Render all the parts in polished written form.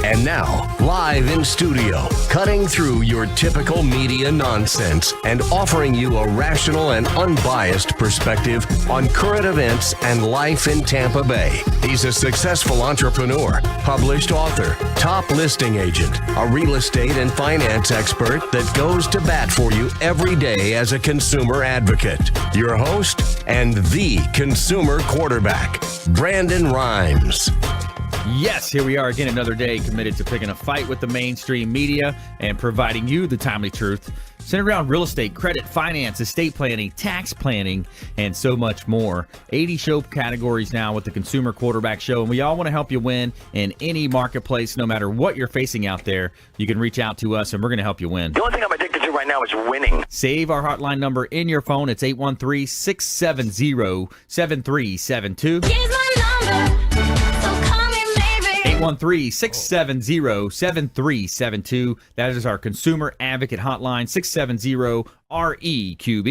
And now, live in studio, cutting through your typical media nonsense and offering you a rational and unbiased perspective on current events and life in Tampa Bay. He's a successful entrepreneur, published author, top listing agent, a real estate and finance expert that goes to bat for you every day as a consumer advocate. Your host and the consumer quarterback, Brandon Rhymes. Yes, here we are again, another day committed to picking a fight with the mainstream media and providing you the timely truth centered around real estate, credit, finance, estate planning, tax planning, and so much more. 80 show categories now with the Consumer Quarterback Show, and we all want to help you win in any marketplace, no matter what you're facing out there. You can reach out to us, and we're going to help you win. The only thing I'm addicted to right now is winning. Save our hotline number in your phone. It's 813-670-7372. Here's my number, so call me maybe. 813-670-7372. That is our consumer advocate hotline, 670-REQB.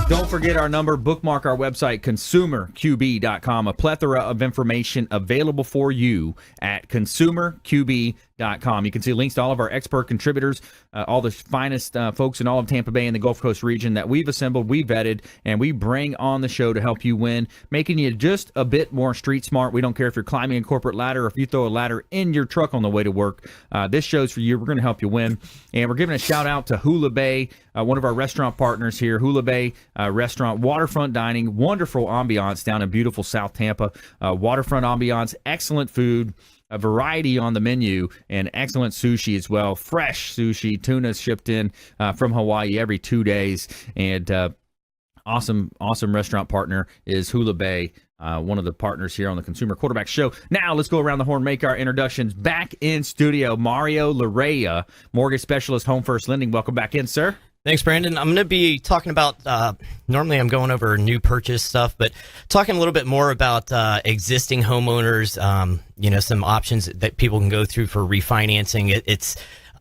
Don't forget our number. Bookmark our website, consumerqb.com. A plethora of information available for you at consumerqb.com. You can see links to all of our expert contributors, all the finest folks in all of Tampa Bay and the Gulf Coast region that we've assembled, we vetted, and we bring on the show to help you win, making you just a bit more street smart. We don't care if you're climbing a corporate ladder or if you throw a ladder in your truck on the way to work. This show's for you. We're going to help you win. And we're giving a shout out to Hula Bay, one of our restaurant partners here. Hula Bay Restaurant, waterfront dining, wonderful ambiance down in beautiful South Tampa. Waterfront ambiance, excellent food, a variety on the menu, and excellent sushi as well. Fresh sushi, tuna shipped in from Hawaii every 2 days. And awesome restaurant partner is Hula Bay, one of the partners here on the Consumer Quarterback Show. Now let's go around the horn, make our introductions. Back in studio, Mario Larrea, mortgage specialist, Home First Lending. Welcome back in, sir. Thanks, Brandon. I'm going to be talking about, normally I'm going over new purchase stuff, but talking a little bit more about existing homeowners, some options that people can go through for refinancing.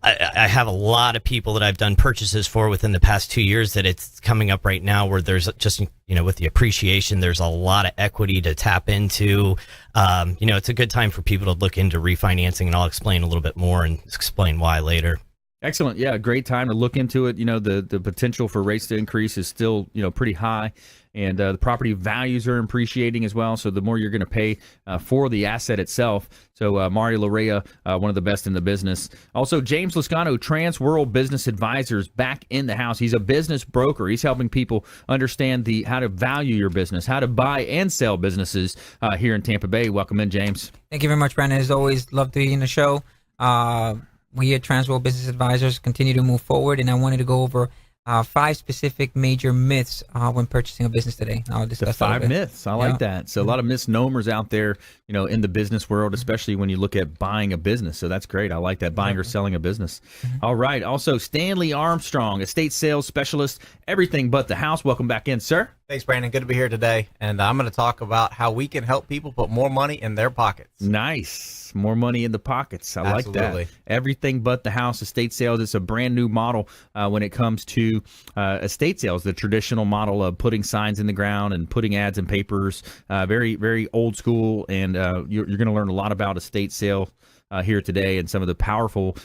I have a lot of people that I've done purchases for within the past 2 years that it's coming up right now where there's just, with the appreciation, there's a lot of equity to tap into. It's a good time for people to look into refinancing, and I'll explain a little bit more and explain why later. Excellent. Yeah, great time to look into it. The potential for rates to increase is still, pretty high, and the property values are appreciating as well. So the more you're going to pay for the asset itself. So Mario Larrea, one of the best in the business. Also, James Lascano, Trans World Business Advisors, back in the house. He's a business broker. He's helping people understand how to value your business, how to buy and sell businesses here in Tampa Bay. Welcome in, James. Thank you very much, Brandon. As always, love to be in the show. We at Transworld Business Advisors continue to move forward, and I wanted to go over 5 specific major myths when purchasing a business today. I'll discuss the 5 myths. I like that. So a lot of misnomers out there, in the business world, especially when you look at buying a business. So that's great. I like that, buying or selling a business. All right. Also, Stanley Armstrong, estate sales specialist, everything but the house. Welcome back in, sir. Thanks, Brandon. Good to be here today. And I'm going to talk about how we can help people put more money in their pockets. Nice. More money in the pockets. I like that. Everything but the house, estate sales. It's a brand new model when it comes to estate sales, the traditional model of putting signs in the ground and putting ads in papers. Very, very old school. And you're going to learn a lot about estate sale here today and some of the powerful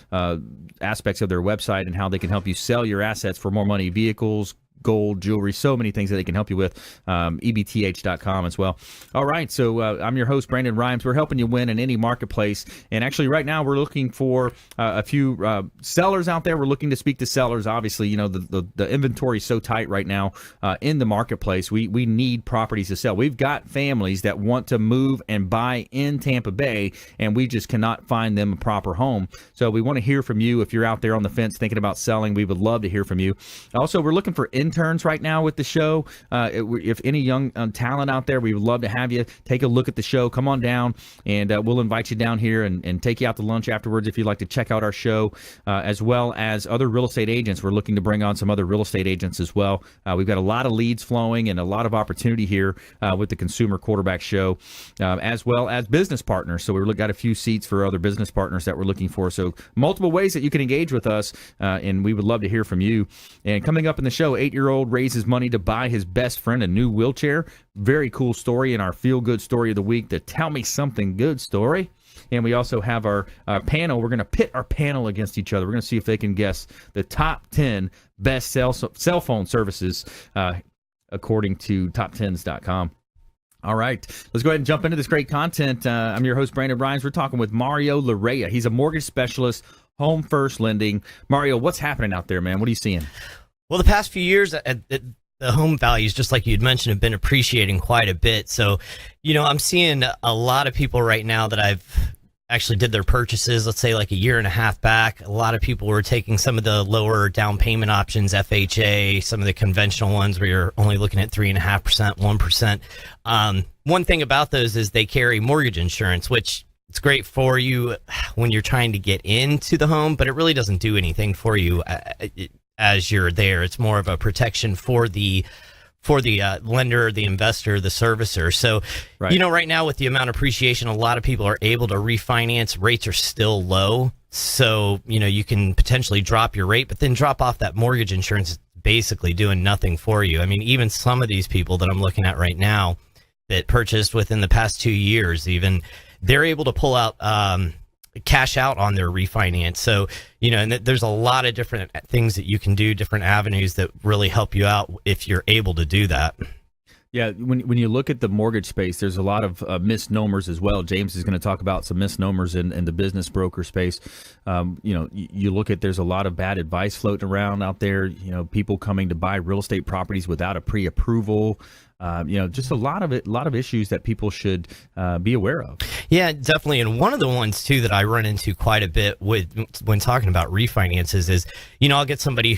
aspects of their website and how they can help you sell your assets for more money, vehicles, gold, jewelry, so many things that they can help you with. EBTH.com as well. All right, so I'm your host, Brandon Rhymes. We're helping you win in any marketplace. And actually, right now, we're looking for a few sellers out there. We're looking to speak to sellers. Obviously, the inventory is so tight right now in the marketplace. We need properties to sell. We've got families that want to move and buy in Tampa Bay, and we just cannot find them a proper home. So we want to hear from you. If you're out there on the fence thinking about selling, we would love to hear from you. Also, we're looking for interns right now with the show. If any young talent out there, we would love to have you take a look at the show. Come on down, and we'll invite you down here and take you out to lunch afterwards if you'd like to check out our show, as well as other real estate agents. We're looking to bring on some other real estate agents as well. We've got a lot of leads flowing and a lot of opportunity here with the Consumer Quarterback Show, as well as business partners. So we've got a few seats for other business partners that we're looking for. So multiple ways that you can engage with us, and we would love to hear from you. And coming up in the show, 8 28-year-old raises money to buy his best friend a new wheelchair. Very cool story in our feel-good story of the week, the Tell Me Something Good story. And we also have our panel. We're going to pit our panel against each other. We're going to see if they can guess the top 10 best cell phone services according to top10s.com. All right, let's go ahead and jump into this great content. I'm your host, Brandon Bryans. We're talking with Mario Larrea. He's a mortgage specialist, Home First Lending. Mario, what's happening out there, man? What are you seeing? Well, the past few years, the home values, just like you'd mentioned, have been appreciating quite a bit. So, I'm seeing a lot of people right now that I've actually did their purchases, let's say like a year and a half back. A lot of people were taking some of the lower down payment options, FHA, some of the conventional ones where you're only looking at 3.5%, 1%. One thing about those is they carry mortgage insurance, which it's great for you when you're trying to get into the home, but it really doesn't do anything for you as you're there. It's more of a protection for the lender, the investor, the servicer. So, right. Right now with the amount of appreciation, a lot of people are able to refinance. Rates are still low. So, you can potentially drop your rate, but then drop off that mortgage insurance is basically doing nothing for you. I mean, even some of these people that I'm looking at right now that purchased within the past 2 years, even they're able to pull out, cash out on their refinance. So, and there's a lot of different things that you can do, different avenues that really help you out if you're able to do that. Yeah, when you look at the mortgage space, there's a lot of misnomers as well. James is going to talk about some misnomers in the business broker space. You look at, there's a lot of bad advice floating around out there. People coming to buy real estate properties without a pre-approval. Just a lot of issues that people should be aware of. Yeah, definitely. And one of the ones too that I run into quite a bit when talking about refinances is, I'll get somebody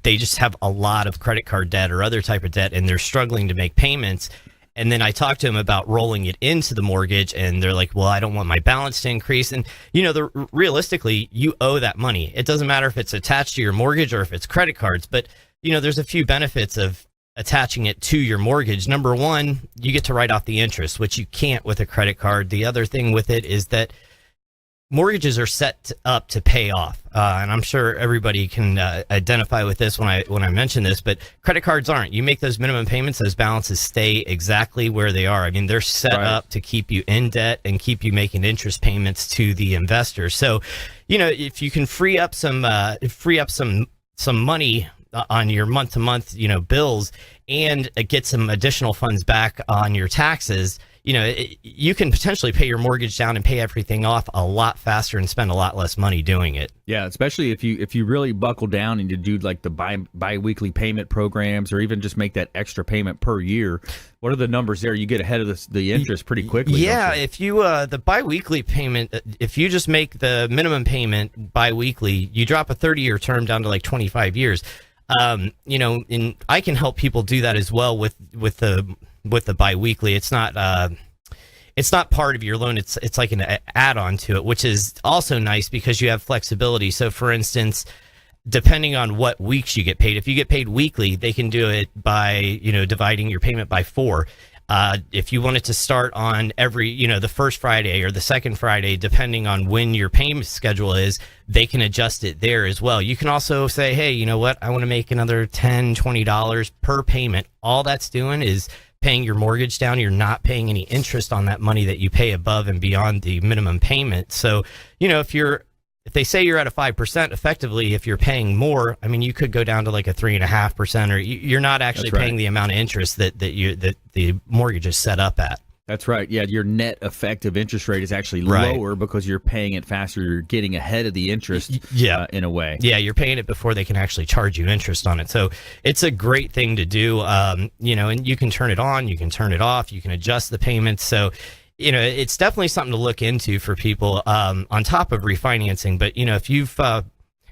they just have a lot of credit card debt or other type of debt, and they're struggling to make payments. And then I talk to them about rolling it into the mortgage, and they're like, well, I don't want my balance to increase. And, realistically, you owe that money. It doesn't matter if it's attached to your mortgage or if it's credit cards, but, there's a few benefits of attaching it to your mortgage. Number one, you get to write off the interest, which you can't with a credit card. The other thing with it is that mortgages are set up to pay off, and I'm sure everybody can identify with this when I mention this. But credit cards aren't. You make those minimum payments; those balances stay exactly where they are. I mean, they're set up to keep you in debt and keep you making interest payments to the investor. So, if you can free up some money on your month-to-month bills and get some additional funds back on your taxes, you can potentially pay your mortgage down and pay everything off a lot faster and spend a lot less money doing it. Yeah, especially if you really buckle down and you do like the bi-weekly payment programs, or even just make that extra payment per year. What are the numbers there? You get ahead of the interest pretty quickly. Yeah, if you the bi-weekly payment, if you just make the minimum payment bi-weekly, you drop a 30-year term down to like 25 years. And I can help people do that as well with the biweekly. It's not part of your loan. It's like an add-on to it, which is also nice because you have flexibility. So, for instance, depending on what weeks you get paid, if you get paid weekly, they can do it by dividing your payment by 4. If you want it to start on every, the first Friday or the second Friday, depending on when your payment schedule is, they can adjust it there as well. You can also say, hey, you know what? I want to make another $10, $20 per payment. All that's doing is paying your mortgage down. You're not paying any interest on that money that you pay above and beyond the minimum payment. So, if they say you're at a 5%, effectively, if you're paying more, I mean, you could go down to like a 3.5%, or you're not actually paying the amount of interest that the mortgage is set up at. That's right. Yeah, your net effective interest rate is actually lower because you're paying it faster. You're getting ahead of the interest in a way. Yeah, you're paying it before they can actually charge you interest on it. So it's a great thing to do, and you can turn it on, you can turn it off, you can adjust the payments. So it's definitely something to look into for people on top of refinancing. But, if you've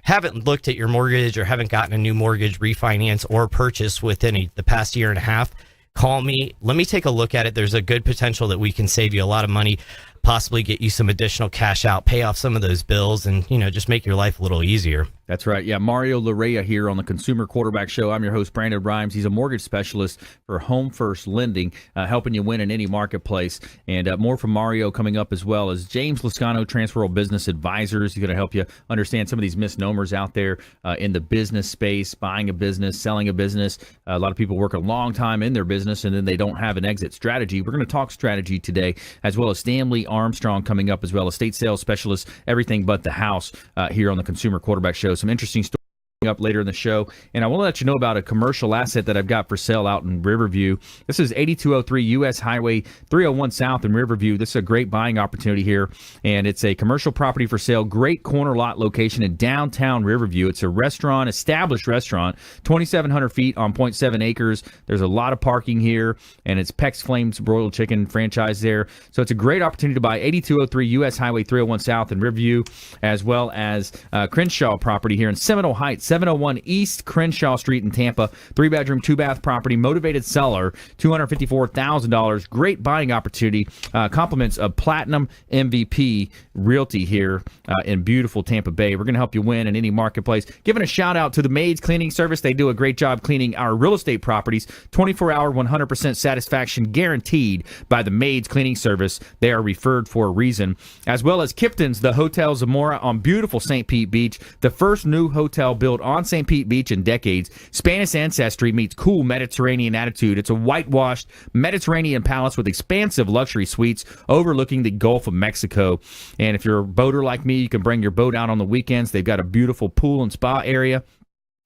haven't looked at your mortgage or haven't gotten a new mortgage refinance or purchase within the past year and a half, call me. Let me take a look at it. There's a good potential that we can save you a lot of money, possibly get you some additional cash out, pay off some of those bills, and, just make your life a little easier. That's right. Yeah, Mario Larrea here on the Consumer Quarterback Show. I'm your host, Brandon Rhymes. He's a mortgage specialist for Home First Lending, helping you win in any marketplace. And more from Mario coming up, as well as James Lascano, Transferable Business Advisors. He's going to help you understand some of these misnomers out there in the business space, buying a business, selling a business. A lot of people work a long time in their business and then they don't have an exit strategy. We're going to talk strategy today, as well as Stanley Armstrong coming up, as well as estate sales specialist, everything but the house here on the Consumer Quarterback Show. Some interesting stories up later in the show, and I want to let you know about a commercial asset that I've got for sale out in Riverview. This is 8203 U.S. Highway 301 South in Riverview. This is a great buying opportunity here, and it's a commercial property for sale. Great corner lot location in downtown Riverview. It's a restaurant, established restaurant, 2,700 feet on 0.7 acres. There's a lot of parking here, and it's Peck's Flames Broiled Chicken franchise there. So it's a great opportunity to buy 8203 U.S. Highway 301 South in Riverview, as well as Crenshaw property here in Seminole Heights, 701 East Crenshaw Street in Tampa. 3-bedroom, 2-bath property, motivated seller, $254,000. Great buying opportunity. Compliments of Platinum MVP Realty here in beautiful Tampa Bay. We're going to help you win in any marketplace. Giving a shout out to the Maids Cleaning Service. They do a great job cleaning our real estate properties. 24-hour, 100% satisfaction guaranteed by the Maids Cleaning Service. They are referred for a reason. As well as Kipton's, the Hotel Zamora on beautiful St. Pete Beach. The first new hotel built on St. Pete Beach in decades. Spanish ancestry meets cool Mediterranean attitude. It's a whitewashed Mediterranean palace with expansive luxury suites overlooking the Gulf of Mexico. And if you're a boater like me, you can bring your boat out on the weekends. They've got a beautiful pool and spa area.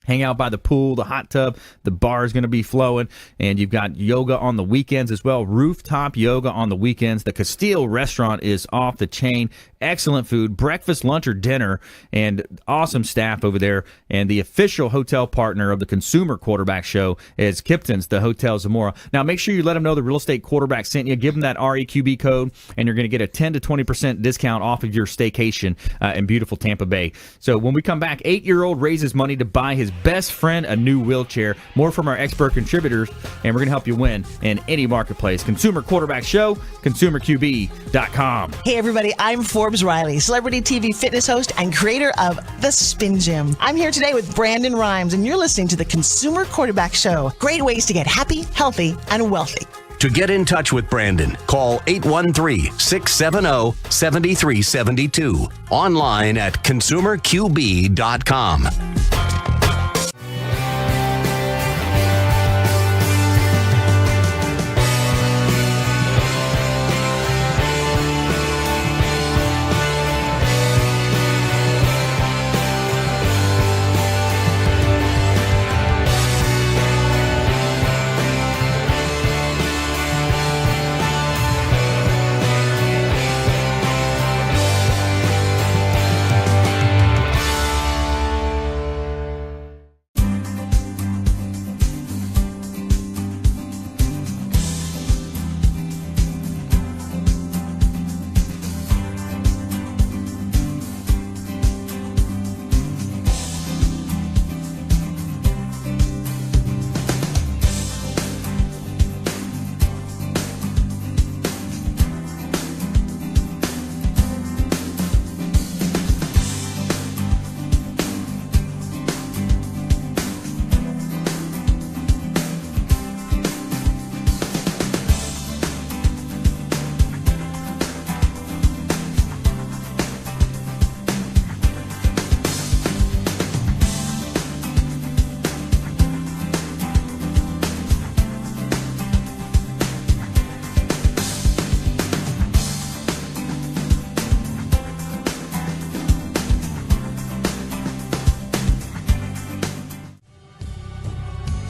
Hang out by the pool, the hot tub, the bar is going to be flowing, and you've got yoga on the weekends as well, rooftop yoga on the weekends. The Castile restaurant is off the chain. Excellent food, breakfast, lunch, or dinner, and awesome staff over there. And the official hotel partner of the Consumer Quarterback Show is Kipton's, the Hotel Zamora. Now, make sure you let them know the Real Estate Quarterback sent you. Give them that REQB code, and you're going to get a 10 to 20% discount off of your staycation in beautiful Tampa Bay. So when we come back, 8-year-old raises money to buy his best friend a new wheelchair. More from our expert contributors, and we're going to help you win in any marketplace. Consumer Quarterback Show, ConsumerQB.com. Hey everybody, I'm Forbes Riley, celebrity TV fitness host and creator of The Spin Gym. I'm here today with Brandon Rhymes, and you're listening to the Consumer Quarterback Show. Great ways to get happy, healthy, and wealthy. To get in touch with Brandon, call 813-670-7372. Online at ConsumerQB.com.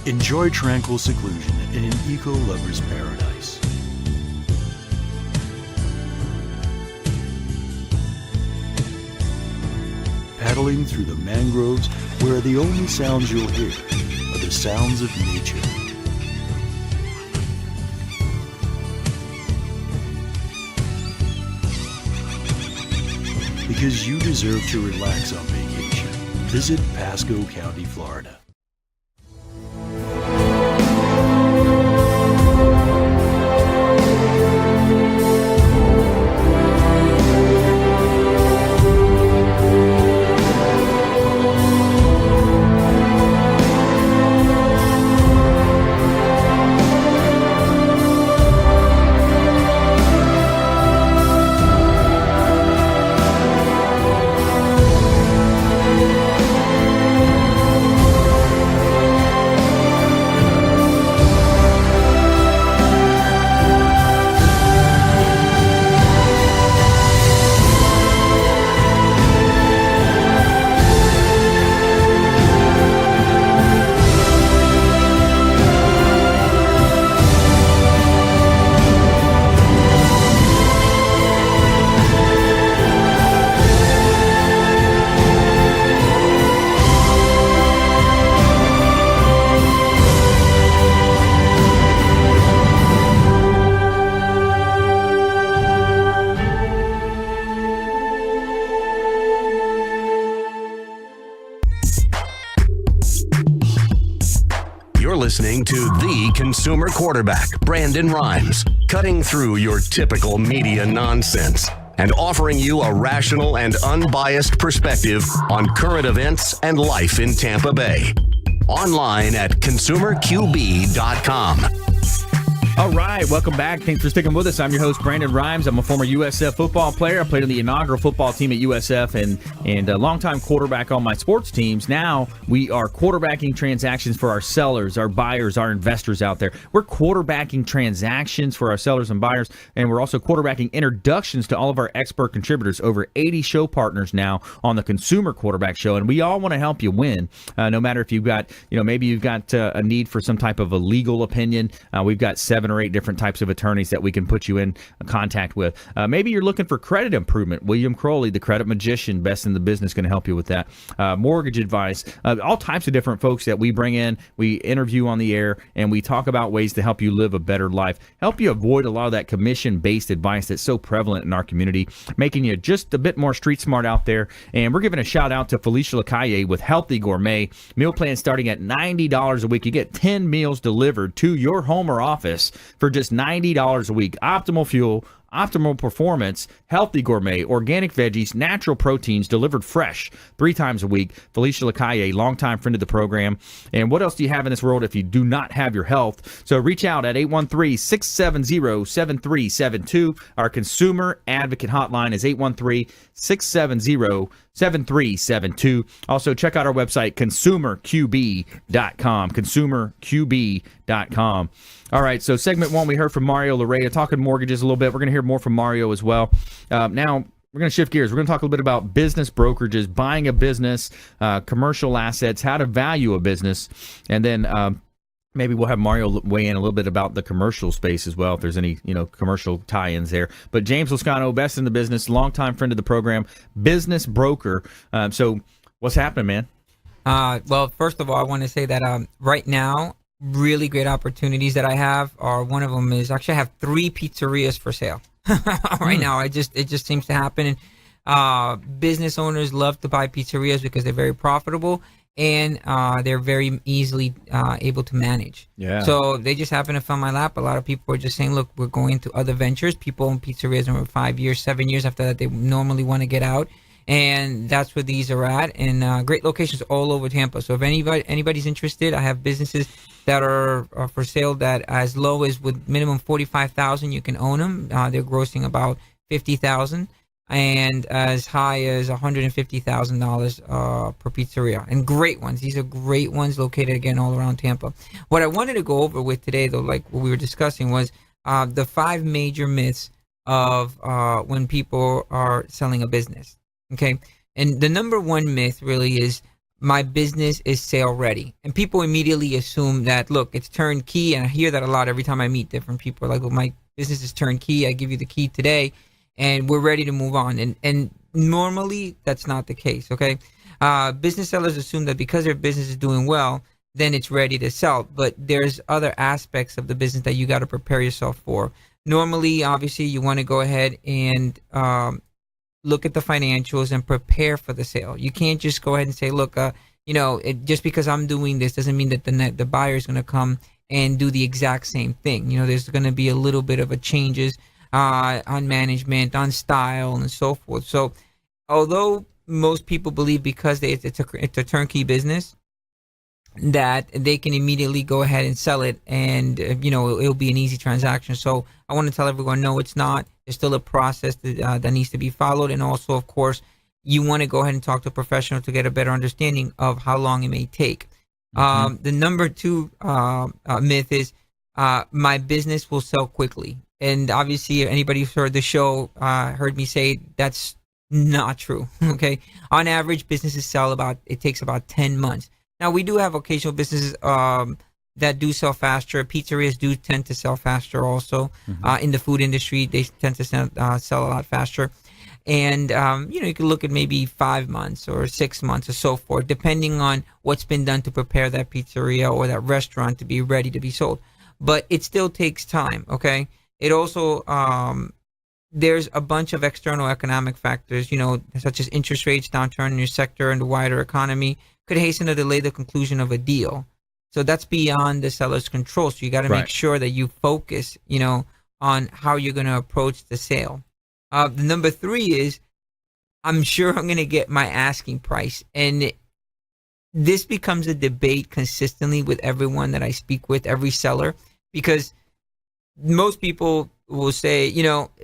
Enjoy tranquil seclusion in an eco-lover's paradise. Paddling through the mangroves where the only sounds you'll hear are the sounds of nature. Because you deserve to relax on vacation, visit Pasco County, Florida. You're listening to the consumer quarterback, Brandon Rhymes, cutting through your typical media nonsense and offering you a rational and unbiased perspective on current events and life in Tampa Bay. Online at consumerqb.com. All right, welcome back. Thanks for sticking with us. I'm your host, Brandon Rhymes. I'm a former USF football player. I played on the inaugural football team at USF and a longtime quarterback on my sports teams. Now we are quarterbacking transactions for our sellers, our buyers, our investors out there. We're quarterbacking transactions for our sellers and buyers, and we're also quarterbacking introductions to all of our expert contributors. Over 80 show partners now on the Consumer Quarterback Show, and we all want to help you win. No matter if you've got, maybe you've got a need for some type of a legal opinion. We've got 7 or 8 different types of attorneys that we can put you in contact with. Maybe you're looking for credit improvement. William Crowley, the credit magician, best in the business, going to help you with that. Mortgage advice, all types of different folks that we bring in, we interview on the air, and we talk about ways to help you live a better life, help you avoid a lot of that commission-based advice that's so prevalent in our community, making you just a bit more street smart out there. And we're giving a shout out to Felicia Lacaille with Healthy Gourmet. Meal plan starting at $90 a week. You get 10 meals delivered to your home or office for just $90 a week. Optimal fuel, optimal performance, Healthy Gourmet, organic veggies, natural proteins delivered fresh 3 times a week. Felicia Lacaille, longtime friend of the program. And what else do you have in this world if you do not have your health? So reach out at 813-670-7372. Our consumer advocate hotline is 813-670-7372. Also, check out our website, consumerqb.com, consumerqb.com. All right, so segment 1, we heard from Mario Larrea talking mortgages a little bit. We're going to hear more from Mario as well. Now, we're going to shift gears. We're going to talk a little bit about business brokerages, buying a business, commercial assets, how to value a business, and then maybe we'll have Mario weigh in a little bit about the commercial space as well, if there's any commercial tie-ins there. But James Lascano, best in the business, longtime friend of the program, business broker. So what's happening, man? Well, first of all, I want to say that right now, really great opportunities that I have are, one of them is actually I have 3 pizzerias for sale right now. It just seems to happen. And business owners love to buy pizzerias because they're very profitable and they're very easily able to manage. Yeah. So they just happen to fall in my lap. A lot of people are just saying, look, we're going to other ventures. People own pizzerias over 5 years, 7 years after that. They normally want to get out. And that's where these are at, and great locations all over Tampa. So if anybody's interested, I have businesses that are for sale that as low as with minimum $45,000, you can own them. They're grossing about $50,000, and as high as $150,000 per pizzeria. And great ones. These are great ones located again all around Tampa. What I wanted to go over with today, though, like what we were discussing, was the 5 major myths of when people are selling a business. Okay, and the number 1 myth really is my business is sale ready, and people immediately assume that, look, it's turnkey, and I hear that a lot every time I meet different people. Like, well, my business is turnkey. I give you the key today, and we're ready to move on. And normally that's not the case. Okay, business sellers assume that because their business is doing well, then it's ready to sell. But there's other aspects of the business that you got to prepare yourself for. Normally, obviously, you want to go ahead and look at the financials and prepare for the sale. You can't just go ahead and say, look, just because I'm doing this doesn't mean that the buyer is going to come and do the exact same thing. There's going to be a little bit of a changes on management, on style, and so forth. So although most people believe because it's a turnkey business, that they can immediately go ahead and sell it, and it'll be an easy transaction. So I want to tell everyone, no, it's not. There's still a process that needs to be followed, and also, of course, you want to go ahead and talk to a professional to get a better understanding of how long it may take. The number 2 myth is my business will sell quickly, and obviously, anybody who's heard the show heard me say that's not true. Okay, on average, businesses it takes about 10 months. Now, we do have occasional businesses that do sell faster. Pizzerias do tend to sell faster also. In the food industry, they tend to sell a lot faster. And, you can look at maybe 5 months or 6 months or so forth, depending on what's been done to prepare that pizzeria or that restaurant to be ready to be sold. But it still takes time, okay? It also, there's a bunch of external economic factors, such as interest rates, downturn in your sector, and the wider economy could hasten or delay the conclusion of a deal. So that's beyond the seller's control. So you got to make sure that you focus, on how you're going to approach the sale. The number 3 is, I'm sure I'm going to get my asking price. And this becomes a debate consistently with everyone that I speak with, every seller, because most people will say,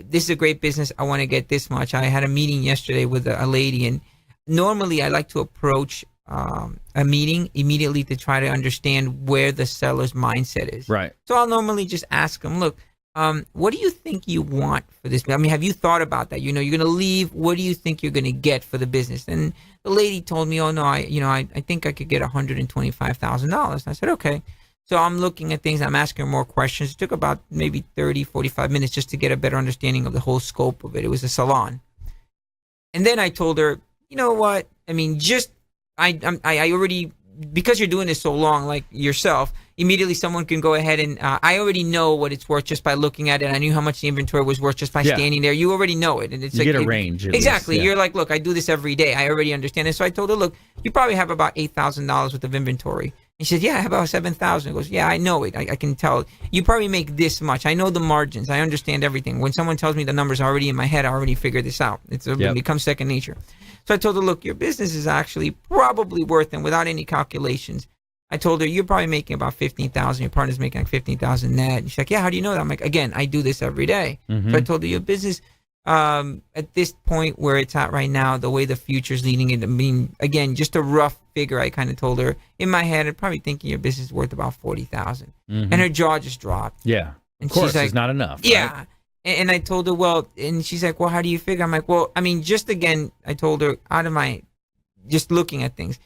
this is a great business. I want to get this much. I had a meeting yesterday with a lady, and normally I like to approach a meeting immediately to try to understand where the seller's mindset is. Right. So I'll normally just ask them, look, what do you think you want for this? I mean, have you thought about that? You're going to leave. What do you think you're going to get for the business? And the lady told me, oh no, I think I could get $125,000. I said, okay. So I'm looking at things. I'm asking her more questions. It took about maybe 30, 45 minutes just to get a better understanding of the whole scope of it. It was a salon. And then I told her, you know what? I mean, I already, because you're doing this so long, like yourself, immediately someone can go ahead and I already know what it's worth just by looking at it. I knew how much the inventory was worth just by standing there. You already know it. And it's you get a range. Exactly. Least, You're like, look, I do this every day. I already understand it. So I told her, look, you probably have about $8,000 worth of inventory. And she said, yeah, I have about $7,000. He goes, yeah, I know it. I can tell. You probably make this much. I know the margins. I understand everything. When someone tells me the numbers are already in my head, I already figured this out. It becomes second nature. So I told her, look, your business is actually probably worth, and without any calculations, I told her, you're probably making about $15,000. Your partner's making like $15,000 net. And she's like, yeah, how do you know that? I'm like, again, I do this every day. So I told her, your business, at this point where it's at right now, the way the future's leading it, I mean, again, just a rough figure, I kind of told her, in my head, I'm probably thinking your business is worth about $40,000. And her jaw just dropped. Yeah. And of course, she's like, it's not enough. Yeah. Right? And I told her, well, and she's like, well, how do you figure? I'm like, well, I mean, just again, I told her out of my, just looking at things,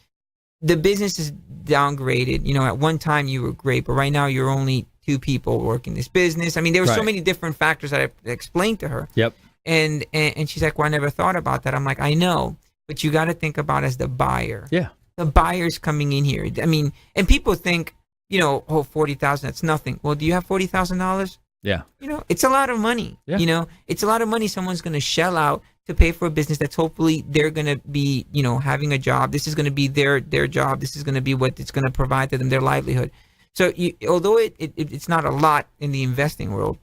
the business is downgraded. At one time you were great, but right now you're only 2 people working this business. I mean, there were so many different factors that I explained to her. Yep. And she's like, well, I never thought about that. I'm like, I know, but you got to think about as the buyer. Yeah. The buyer's coming in here. I mean, and people think, oh, 40,000, that's nothing. Well, do you have $40,000? Yeah. It's a lot of money. Yeah. It's a lot of money someone's going to shell out to pay for a business that's hopefully they're going to be, having a job. This is going to be their job. This is going to be what it's going to provide to them, their livelihood. So although it's not a lot in the investing world,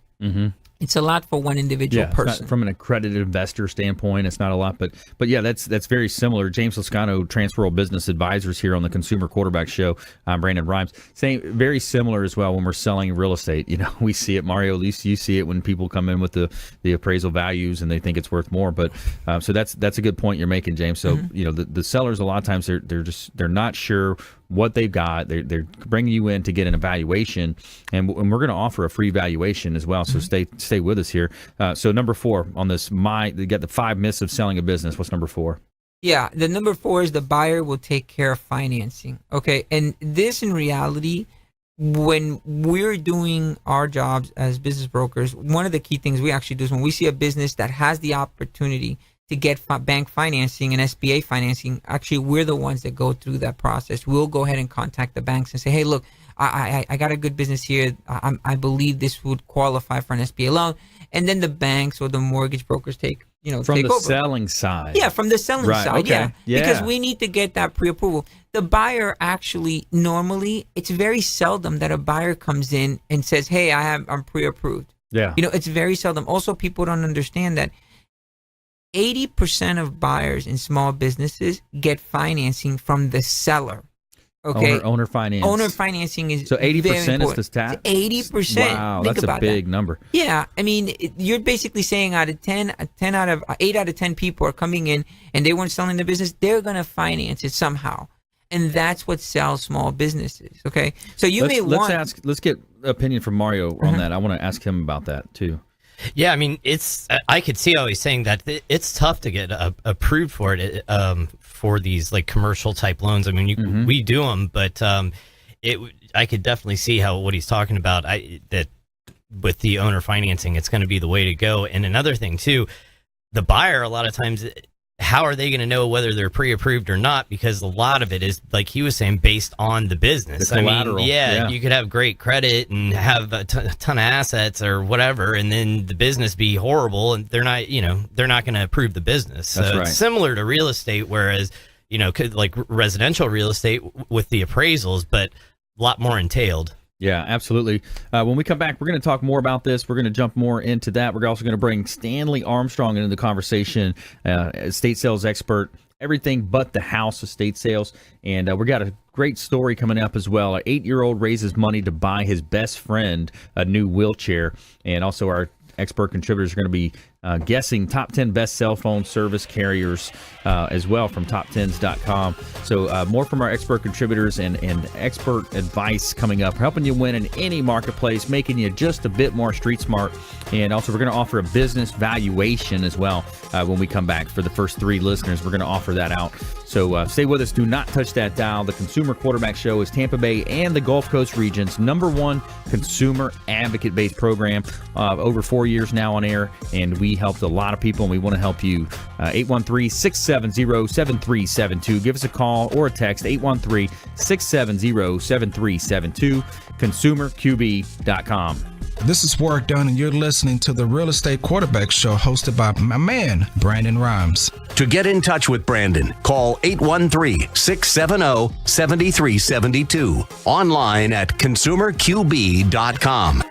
it's a lot for one individual person. From an accredited investor standpoint, it's not a lot, but yeah, that's very similar. James Lascano, Transferable Business Advisors here on the Consumer Quarterback Show. I'm Brandon Rhymes. Saying very similar as well when we're selling real estate. We see it, Mario. At least you see it when people come in with the appraisal values and they think it's worth more. But so that's a good point you're making, James. So the sellers a lot of times they're not sure what they've got. They're bringing you in to get an evaluation, and we're going to offer a free valuation as well. So stay with us here. So number 4 on this, you got the 5 myths of selling a business. What's number 4? Yeah, the number 4 is the buyer will take care of financing. Okay, and this in reality, when we're doing our jobs as business brokers, one of the key things we actually do is when we see a business that has the opportunity to get bank financing and SBA financing, actually we're the ones that go through that process. We'll go ahead and contact the banks and say, hey, look, I got a good business here. I believe this would qualify for an SBA loan. And then the banks or the mortgage brokers take from the selling side. Yeah, from the selling side. Okay. Yeah, because we need to get that pre-approval. The buyer actually, normally, it's very seldom that a buyer comes in and says, hey, I'm pre-approved. Yeah. It's very seldom. Also, people don't understand that 80% of buyers in small businesses get financing from the seller. Okay, owner finance. Owner financing is so 80% is the stat. 80%. Wow, that's a big number. Yeah, I mean, you're basically saying out of 8 out of 10 people are coming in and they weren't selling the business, they're going to finance it somehow, and that's what sells small businesses. Okay, so let's get opinion from Mario on that. I want to ask him about that too. Yeah, I mean, I could see how he's saying that it's tough to get approved for it, for these like commercial type loans. I mean, we do them, but I could definitely see what he's talking about. That with the owner financing, it's going to be the way to go. And another thing too, the buyer, a lot of times, how are they going to know whether they're pre-approved or not? Because a lot of it is, like he was saying, based on the business. The collateral. I mean, you could have great credit and have a ton of assets or whatever, and then the business be horrible, and they're not going to approve the business. So That's right. It's similar to real estate, whereas like residential real estate with the appraisals, but lot more entailed. Yeah, absolutely. When we come back, we're going to talk more about this. We're going to jump more into that. We're also going to bring Stanley Armstrong into the conversation, estate sales expert, everything but the house estate sales. And we got a great story coming up as well. An 8-year-old raises money to buy his best friend a new wheelchair. And also our expert contributors are going to be guessing top 10 best cell phone service carriers as well from top10s.com. So more from our expert contributors and expert advice coming up, helping you win in any marketplace, making you just a bit more street smart. And also we're going to offer a business valuation as well when we come back. For the first 3 listeners, we're going to offer that out. So stay with us. Do not touch that dial. The Consumer Quarterback Show is Tampa Bay and the Gulf Coast region's #1 consumer advocate-based program. Over 4 years now on air, and we helped a lot of people, and we want to help you. 813-670-7372. Give us a call or a text, 813-670-7372, consumerqb.com. This is Warwick Dunn, and you're listening to the Real Estate Quarterback Show hosted by my man, Brandon Rhymes. To get in touch with Brandon, call 813-670-7372. Online at consumerqb.com.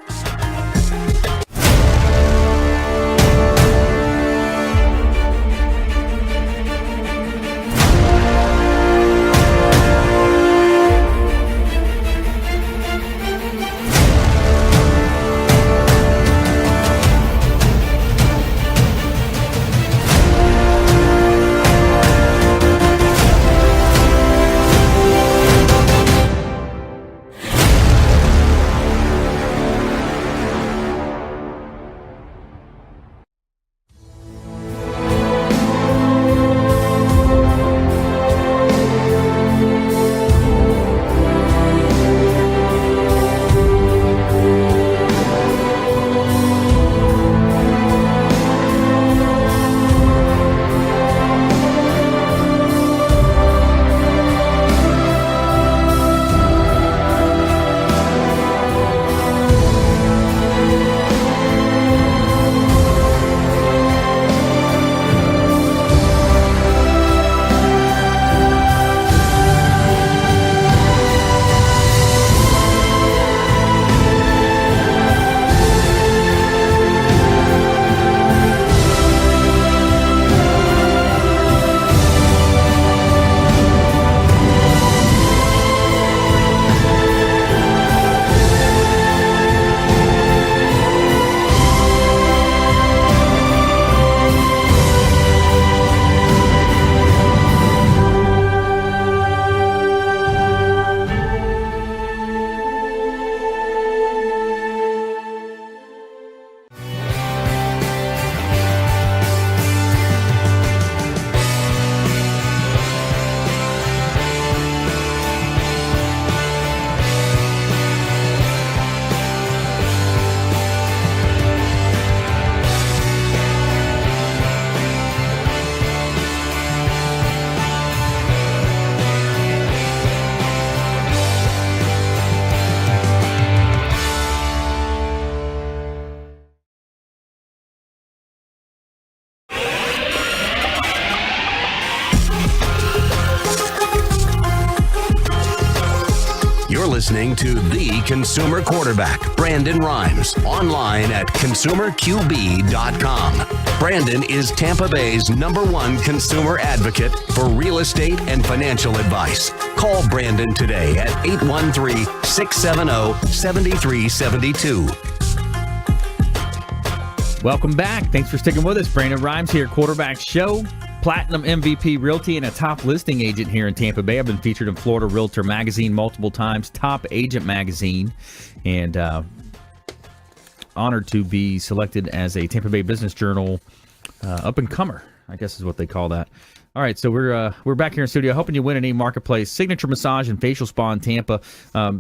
You're listening to the Consumer Quarterback, Brandon Rhymes, online at consumerqb.com. Brandon is Tampa Bay's #1 consumer advocate for real estate and financial advice. Call Brandon today at 813-670-7372. Welcome back. Thanks for sticking with us. Brandon Rhymes here, Quarterback Show. Platinum MVP Realty and a top listing agent here in Tampa Bay. I've been featured in Florida Realtor Magazine multiple times, Top Agent Magazine, and honored to be selected as a Tampa Bay Business Journal up-and-comer, I guess is what they call that. All right, so we're back here in studio, hoping you win any marketplace. Signature Massage and Facial Spa in Tampa.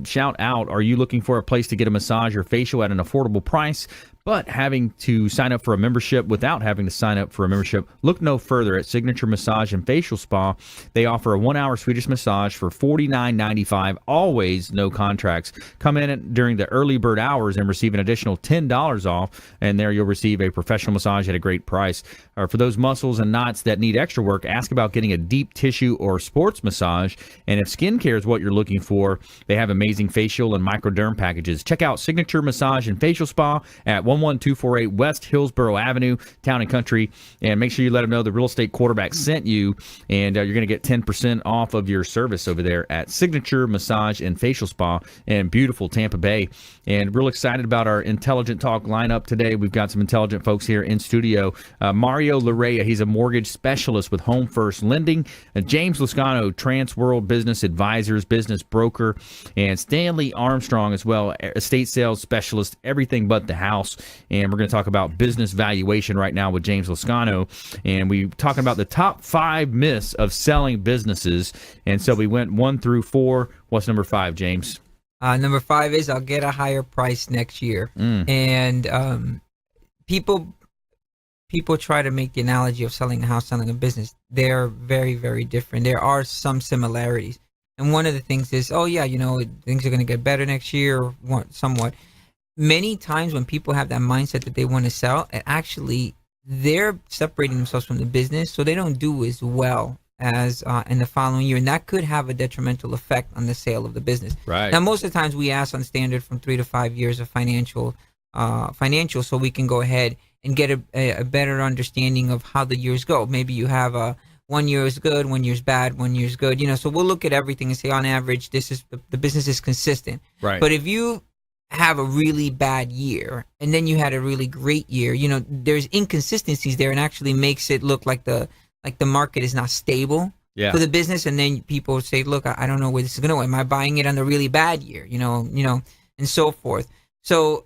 Shout out, are you looking for a place to get a massage or facial at an affordable price? But having to sign up for a membership without having to sign up for a membership, look no further at Signature Massage and Facial Spa. They offer a 1-hour Swedish massage for $49.95, always no contracts. Come in during the early bird hours and receive an additional $10 off, and there you'll receive a professional massage at a great price. For those muscles and knots that need extra work, ask about getting a deep tissue or sports massage. And if skincare is what you're looking for, they have amazing facial and microderm packages. Check out Signature Massage and Facial Spa at 11248 West Hillsborough Avenue, Town and Country. And make sure you let them know the Real Estate Quarterback sent you, and you're going to get 10% off of your service over there at Signature Massage and Facial Spa in beautiful Tampa Bay. And real excited about our Intelligent Talk lineup today. We've got some intelligent folks here in studio. Mario Larrea, he's a mortgage specialist with Home First Lending. James Lascano, Trans World Business Advisors, business broker. And Stanley Armstrong as well, estate sales specialist, everything but the house. And we're going to talk about business valuation right now with James Lascano. And we're talking about the top 5 myths of selling businesses. And so we went 1 through 4. What's number 5, James? Number 5 is I'll get a higher price next year. And people try to make the analogy of selling a house, selling a business. They're very, very different. There are some similarities. And one of the things is, oh, yeah, things are going to get better next year, or somewhat. Many times when people have that mindset that they want to sell, actually, they're separating themselves from the business, so they don't do as well as in the following year. And that could have a detrimental effect on the sale of the business. Right. Now, most of the times we ask on standard from 3 to 5 years of financial so we can go ahead and get a better understanding of how the years go. Maybe you have 1 year is good, 1 year's bad, 1 year's good. So we'll look at everything and say, on average, this is the business is consistent. Right. But if you have a really bad year and then you had a really great year, there's inconsistencies there, and actually makes it look like the market is not stable for the business. And then people say, look, I don't know where this is going to go. Am I buying it on the really bad year? And so forth. So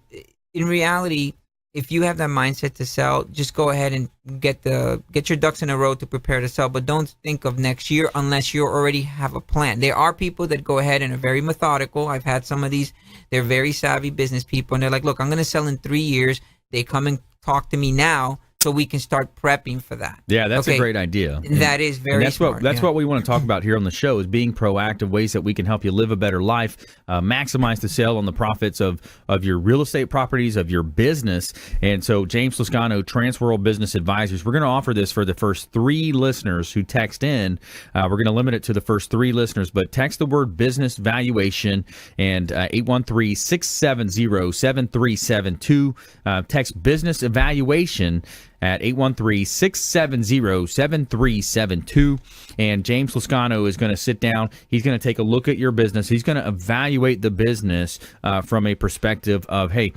in reality, if you have that mindset to sell, just go ahead and get your ducks in a row to prepare to sell. But don't think of next year unless you already have a plan. There are people that go ahead and are very methodical. I've had some of these. They're very savvy business people, and they're like, look, I'm going to sell in 3 years. They come and talk to me now, so we can start prepping for that. Yeah, that's a great idea. That is very smart. That's what we want to talk about here on the show, is being proactive, ways that we can help you live a better life, maximize the sale on the profits of your real estate properties, of your business. And so James Lascano, Trans World Business Advisors, we're going to offer this for the first 3 listeners who text in. We're going to limit it to the first 3 listeners, but text the word business valuation and 813-670-7372. Text business evaluation at 813-670-7372. And James Lascano is going to sit down. He's going to take a look at your business. He's going to evaluate the business from a perspective of, hey,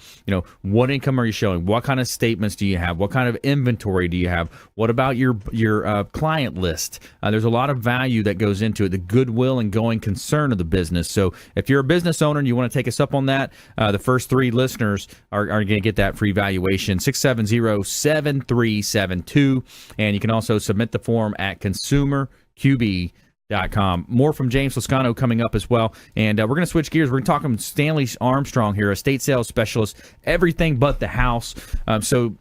what income are you showing? What kind of statements do you have? What kind of inventory do you have? What about your client list? There's a lot of value that goes into it, the goodwill and going concern of the business. So if you're a business owner and you want to take us up on that, the first 3 listeners are going to get that free valuation, 670-7372. And you can also submit the form at consumerqb.com. More from James Lascano coming up as well. And we're going to switch gears. We're going to talk to Stanley Armstrong here, estate sales specialist, everything but the house. So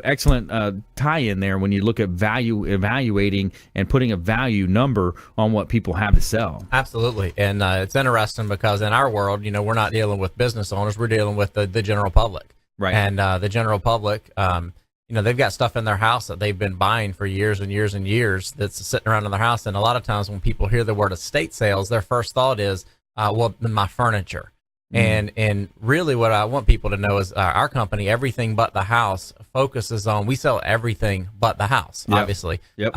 excellent tie-in there when you look at value evaluating and putting a value number on what people have to sell. Absolutely. And it's interesting because in our world, we're not dealing with business owners. We're dealing with the general public. Right. And the general public, they've got stuff in their house that they've been buying for years and years and years that's sitting around in their house. And a lot of times when people hear the word estate sales, their first thought is, my furniture. And really what I want people to know is our company, Everything But the House, focuses on, we sell everything but the house, obviously. Yep.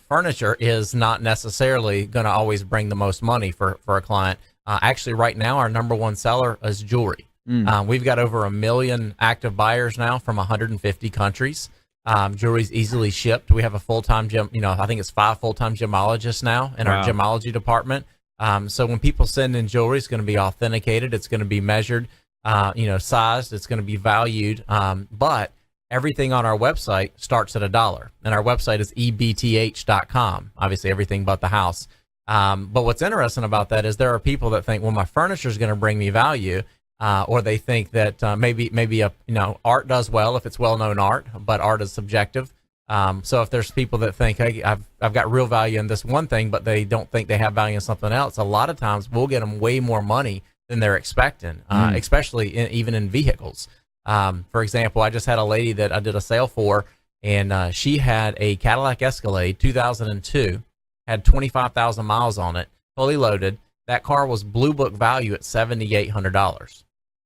Furniture is not necessarily going to always bring the most money for a client. Actually, right now, our number 1 seller is jewelry. We've got over 1 million active buyers now from 150 countries. Jewelry's easily shipped. We have a full-time gym, I think it's 5 full-time gemologists now in our gemology department. So when people send in jewelry, it's going to be authenticated. It's going to be measured, sized. It's going to be valued. But everything on our website starts at $1. And our website is ebth.com. Obviously, everything but the house. But what's interesting about that is there are people that think, well, my furniture is going to bring me value. or they think that maybe art does well if it's well-known art, but art is subjective. So if there's people that think, hey, I've got real value in this one thing, but they don't think they have value in something else, a lot of times we'll get them way more money than they're expecting, especially even in vehicles. For example, I just had a lady that I did a sale for, and she had a Cadillac Escalade 2002, had 25,000 miles on it, fully loaded. That car was Blue Book value at $7,800.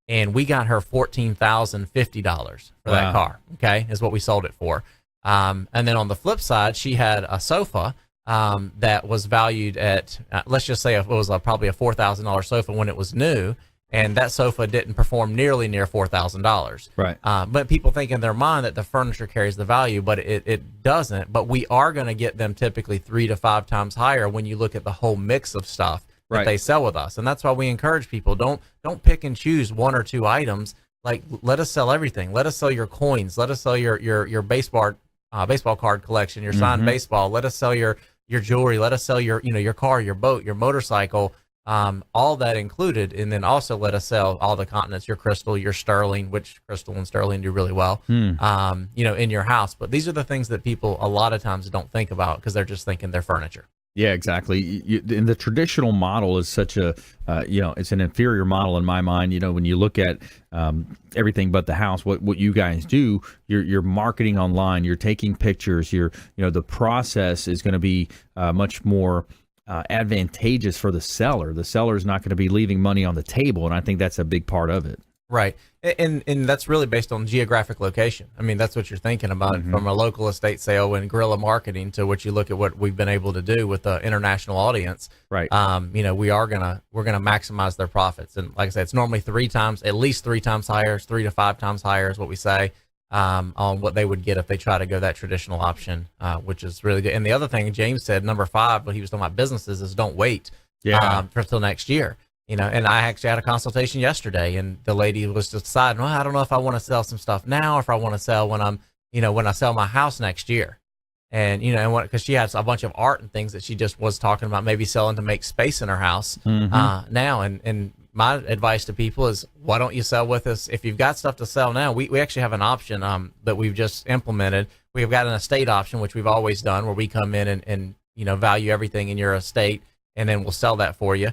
And we got her $14,050 for that car, okay, is what we sold it for. And then on the flip side, she had a sofa that was valued at, let's just say it was probably a $4,000 sofa when it was new, and that sofa didn't perform near $4,000. Right. But people think in their mind that the furniture carries the value, but it doesn't. But we are going to get them typically 3 to 5 times higher when you look at the whole mix of stuff that they sell with us. And that's why we encourage people, don't pick and choose 1 or 2 items. Like, let us sell everything. Let us sell your coins. Let us sell your baseball card collection, your signed baseball. Let us sell your jewelry. Let us sell your car, your boat, your motorcycle, all that included. And then also let us sell all the continents, your crystal, your sterling, which crystal and sterling do really well, in your house. But these are the things that people a lot of times don't think about because they're just thinking they're furniture. Yeah, exactly. And the traditional model is such a, it's an inferior model in my mind. When you look at everything but the house, what you guys do, you're marketing online, you're taking pictures, the process is going to be much more advantageous for the seller. The seller is not going to be leaving money on the table, and I think that's a big part of it. Right. And that's really based on geographic location. I mean, that's what you're thinking about from a local estate sale and guerrilla marketing to what you look at what we've been able to do with the international audience. Right. We're gonna maximize their profits. And like I said, it's normally at least 3 times higher, 3 to 5 times higher is what we say, on what they would get if they try to go that traditional option, which is really good. And the other thing James said, number 5, when he was talking about businesses, is don't wait for till next year. And I actually had a consultation yesterday, and the lady was deciding, well, I don't know if I want to sell some stuff now, or if I want to sell when I sell my house next year. And, because she has a bunch of art and things that she just was talking about maybe selling to make space in her house now. And my advice to people is, why don't you sell with us? If you've got stuff to sell now, we actually have an option that we've just implemented. We've got an estate option, which we've always done, where we come in and value everything in your estate, and then we'll sell that for you.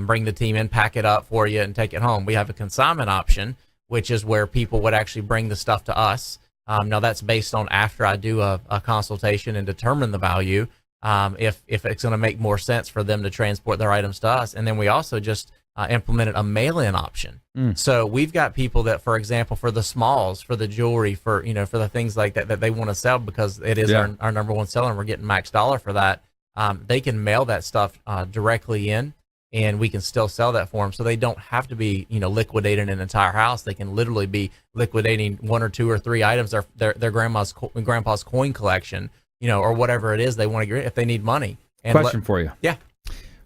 Bring the team in, pack it up for you, and take it home. We have a consignment option, which is where people would actually bring the stuff to us. Now, that's based on after I do a consultation and determine the value, if it's going to make more sense for them to transport their items to us. And then we also just implemented a mail-in option. So we've got people that, for example, for the smalls, for the jewelry, for the things like that they want to sell, because it is our number one seller, and we're getting max dollar for that. They can mail that stuff directly in, and we can still sell that for them. So they don't have to be, liquidating an entire house. They can literally be liquidating 1 or 2 or 3 items, their grandpa's coin collection, or whatever it is they want to get if they need money. And Question for you. Yeah.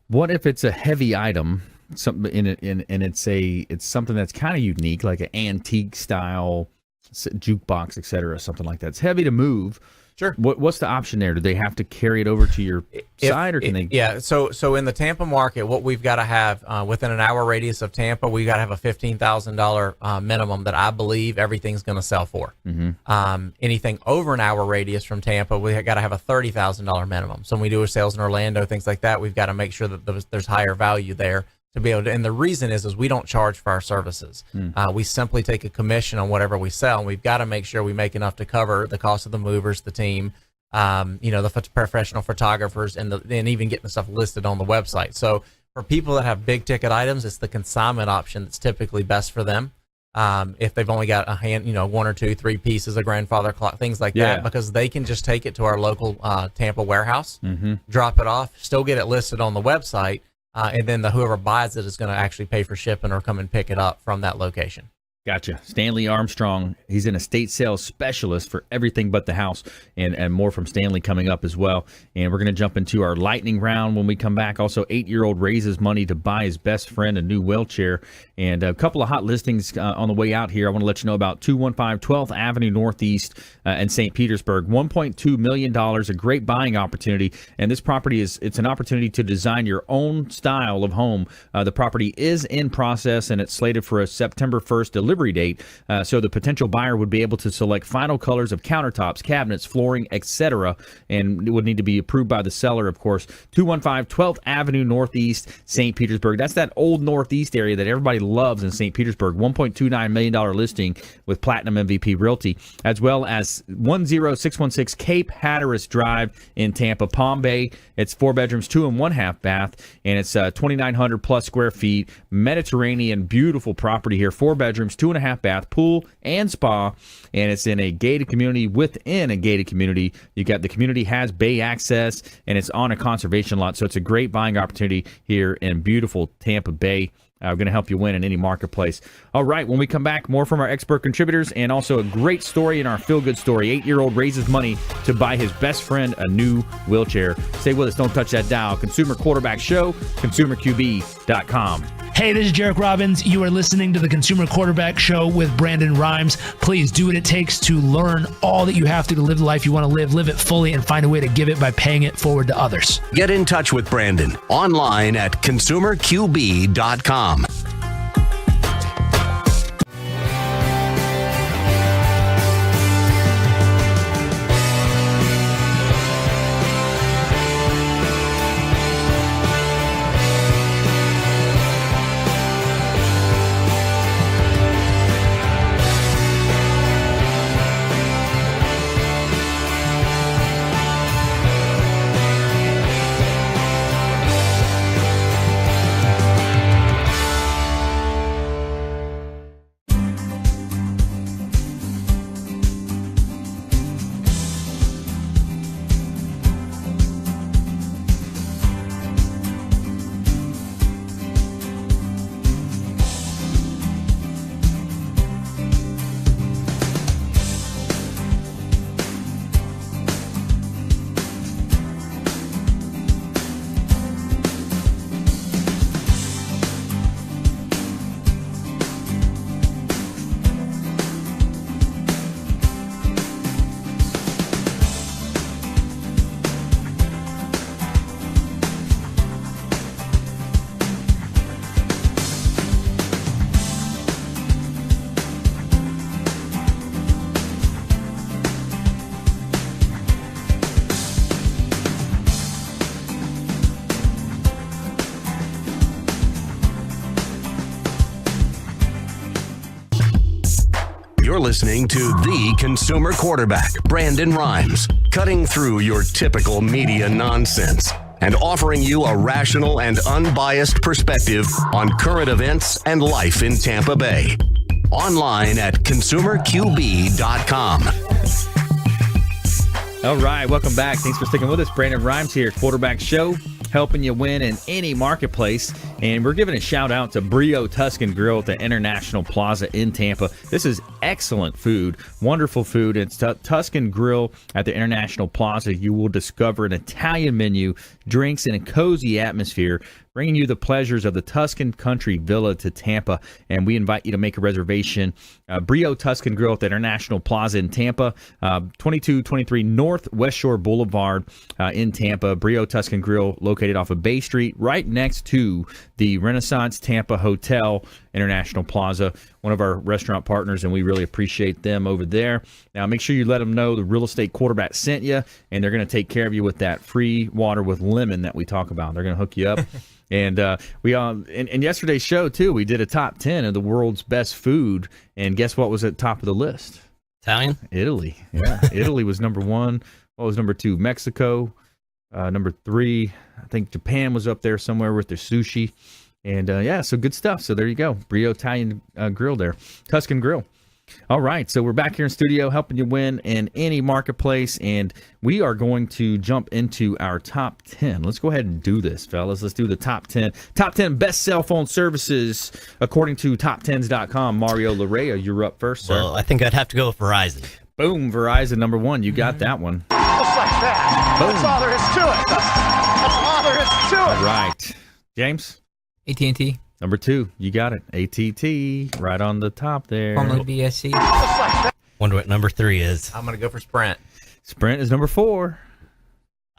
What if it's a heavy item, something and it's something that's kind of unique, like an antique style jukebox, etc., something like that. It's heavy to move. Sure. What's the option there? Do they have to carry it over to your side, or can they? Yeah. So in the Tampa market, what we've got to have within an hour radius of Tampa, we've got to have a $15,000 minimum that I believe everything's going to sell for. Anything over an hour radius from Tampa, we got to have a $30,000 minimum. So when we do sales in Orlando, things like that, we've got to make sure that there's higher value there to be able to. And the reason is we don't charge for our services. We simply take a commission on whatever we sell, and we've got to make sure we make enough to cover the cost of the movers, the team, the professional photographers, and even getting the stuff listed on the website. So for people that have big ticket items, it's the consignment option that's typically best for them. If they've only got 1 or 2, 3 pieces, a grandfather clock, things like that, because they can just take it to our local Tampa warehouse, drop it off, still get it listed on the website, and then whoever buys it is going to actually pay for shipping or come and pick it up from that location. Gotcha. Stanley Armstrong, he's an estate sales specialist for everything but the house, and more from Stanley coming up as well. And we're going to jump into our lightning round when we come back. Also, 8-year-old raises money to buy his best friend a new wheelchair. And a couple of hot listings on the way out here. I want to let you know about 215 12th Avenue Northeast in St. Petersburg. $1.2 million, a great buying opportunity. And this property it's an opportunity to design your own style of home. The property is in process, and it's slated for a September 1st delivery date, so the potential buyer would be able to select final colors of countertops, cabinets, flooring, etc., and it would need to be approved by the seller, of course. 215 12th Avenue Northeast, St. Petersburg. That's that old Northeast area that everybody loves in St. Petersburg. $1.29 million listing with Platinum MVP Realty, as well as 10616 Cape Hatteras Drive in Tampa, Palm Bay. It's 4 bedrooms, 2 and 1/2 bath, and it's 2,900 plus square feet. Mediterranean, beautiful property here. 4 bedrooms, 2 and 1/2 bath, pool and spa, and it's in a gated community within a gated community. You got the community has bay access, and it's on a conservation lot, so it's a great buying opportunity here in beautiful Tampa Bay. We're going to help you win in any marketplace. All right, when we come back, more from our expert contributors, and also a great story in our feel-good story. 8-year-old raises money to buy his best friend a new wheelchair. Stay with us. Don't touch that dial. Consumer Quarterback Show, consumerqb.com. Hey, this is Jarek Robbins. You are listening to the Consumer Quarterback Show with Brandon Rhymes. Please do what it takes to learn all that you have to live the life you want to live it fully, and find a way to give it by paying it forward to others. Get in touch with Brandon online at consumerqb.com. You're listening to the Consumer Quarterback, Brandon Rhymes, cutting through your typical media nonsense and offering you a rational and unbiased perspective on current events and life in Tampa Bay. Online at consumerqb.com. All right, welcome back. Thanks for sticking with us. Brandon Rhymes here, Quarterback Show, helping you win in any marketplace. And we're giving a shout out to Brio Tuscan Grill at the International Plaza in Tampa. This is excellent food, wonderful food. It's Tuscan Grill at the International Plaza. You will discover an Italian menu, drinks, and a cozy atmosphere, bringing you the pleasures of the Tuscan Country Villa to Tampa. And we invite you to make a reservation. Brio Tuscan Grill at the International Plaza in Tampa, 2223 North West Shore Boulevard in Tampa. Brio Tuscan Grill located off of Bay Street, right next to the Renaissance Tampa Hotel, International Plaza, one of our restaurant partners, and we really appreciate them over there. Now, make sure you let them know the Real Estate Quarterback sent you, and they're going to take care of you with that free water with lemon that we talk about. They're going to hook you up. And we in yesterday's show, too, we did a top 10 of the world's best food, and guess what was at the top of the list? Italian? Italy. Yeah, Italy was number one. What was number two? Mexico. Number three, I think Japan was up there somewhere with their sushi. And, yeah, so good stuff. So there you go. Brio Italian Grill there. Tuscan Grill. All right, so we're back here in studio helping you win in any marketplace, and we are going to jump into our top 10. Let's go ahead and do this, fellas. Let's do the top 10. Top 10 best cell phone services according to top10s.com. Mario Larrea, you're up first, sir. Well, I think I'd have to go with Verizon. Boom, Verizon, number one. You got that one. Just like that. Boom. That's all there is to it. That's all there is to it. All right. James? AT&T. Number two, you got it. AT&T, right on the top there. Formerly BSC. Wonder what number 3 is. I'm going to go for Sprint. Sprint is number 4.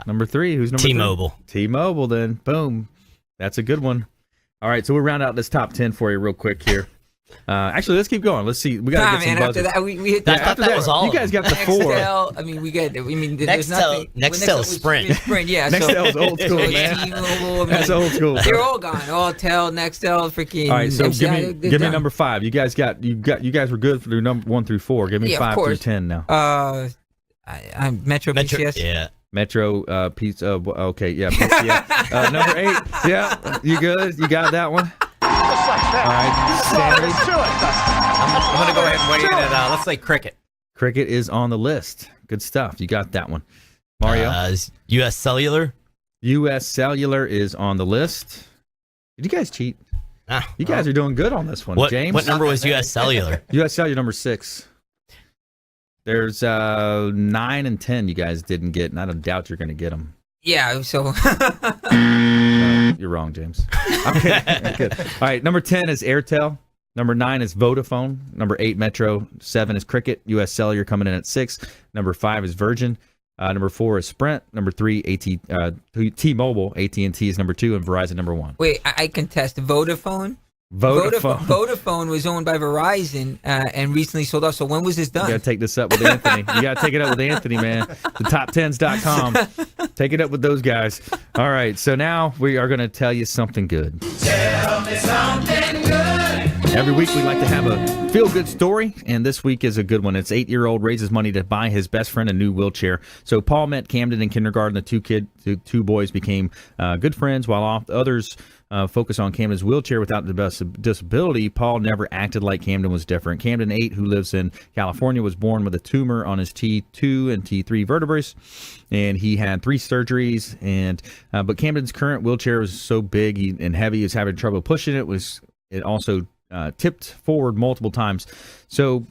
Number 3, who's number T-Mobile. 3? T-Mobile, then. Boom. That's a good one. All right, so we'll round out this top 10 for you real quick here. Actually, let's keep going. Let's see. We got to get some buzzers. After that, we hit I thought that was all. You guys got the 4. Nextel, I mean, there's nothing. Nextel is Sprint. Sprint, yeah. Nextel is old school, man. T-Mobile, That's old school. Bro. They're all gone. All-Tel, Nextel, freaking. All right, so MCI, give me number 5. You guys were good for number 1 through 4. Give me 5 through 10 now. I'm Metro PCS. Yeah. Metro pizza. Okay, yeah. PCS. Number 8. Yeah, you good? You got that one. Just like that. All right, Stanley. That's all there is to it. I'm going to go ahead and weigh in at, let's say, Cricket. Cricket is on the list. Good stuff. You got that one. Mario? U.S. Cellular. U.S. Cellular is on the list. Did you guys cheat? You guys are doing good on this one. James? What number was U.S. Cellular? U.S. Cellular number 6. There's 9 and 10 you guys didn't get, and I don't doubt you're going to get them. Yeah, so. You're wrong, James. I'm kidding. I'm kidding. All right, number 10 is Airtel. Number 9 is Vodafone. Number 8, Metro. 7 is Cricket. U.S. Cellular coming in at 6. Number 5 is Virgin. Number 4 is Sprint. Number 3, T-Mobile. AT&T is number 2, and Verizon number 1. Wait, I contest. Vodafone? Vodafone was owned by Verizon and recently sold off. So when was this done? You got to take this up with Anthony. You got to take it up with Anthony, man. The top10s.com. Take it up with those guys. All right, so now we are going to tell you something good. Tell me something good. Every week we like to have a feel-good story, and this week is a good one. It's 8-year-old raises money to buy his best friend a new wheelchair. So Paul met Camden in kindergarten. The two boys became good friends, while others focus on Camden's wheelchair without the disability. Paul never acted like Camden was different. Camden 8, who lives in California, was born with a tumor on his T2 and T3 vertebrae, and he had 3 surgeries. But Camden's current wheelchair was so big and heavy, he was having trouble pushing it. It also tipped forward multiple times. So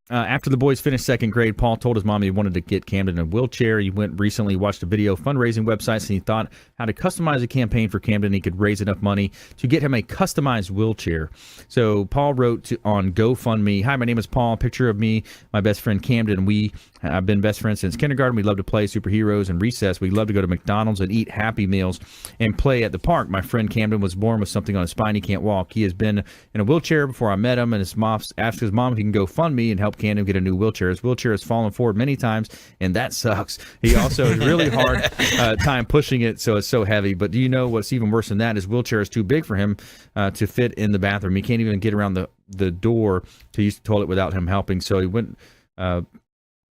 after the boys finished 2nd grade, Paul told his mom he wanted to get Camden a wheelchair. He watched a video fundraising websites, and he thought how to customize a campaign for Camden. He could raise enough money to get him a customized wheelchair. So Paul wrote on GoFundMe, "Hi, my name is Paul. Picture of me, my best friend Camden. I've been best friends since kindergarten. We love to play superheroes and recess. We love to go to McDonald's and eat Happy Meals and play at the park. My friend Camden was born with something on his spine. He can't walk. He has been in a wheelchair before I met him, and his mom asked his mom if he can go fund me and help Camden get a new wheelchair. His wheelchair has fallen forward many times, and that sucks. He also has really hard time pushing it, so it's so heavy. But do you know what's even worse than that? His wheelchair is too big for him to fit in the bathroom. He can't even get around the door to use the toilet without him helping. So he went...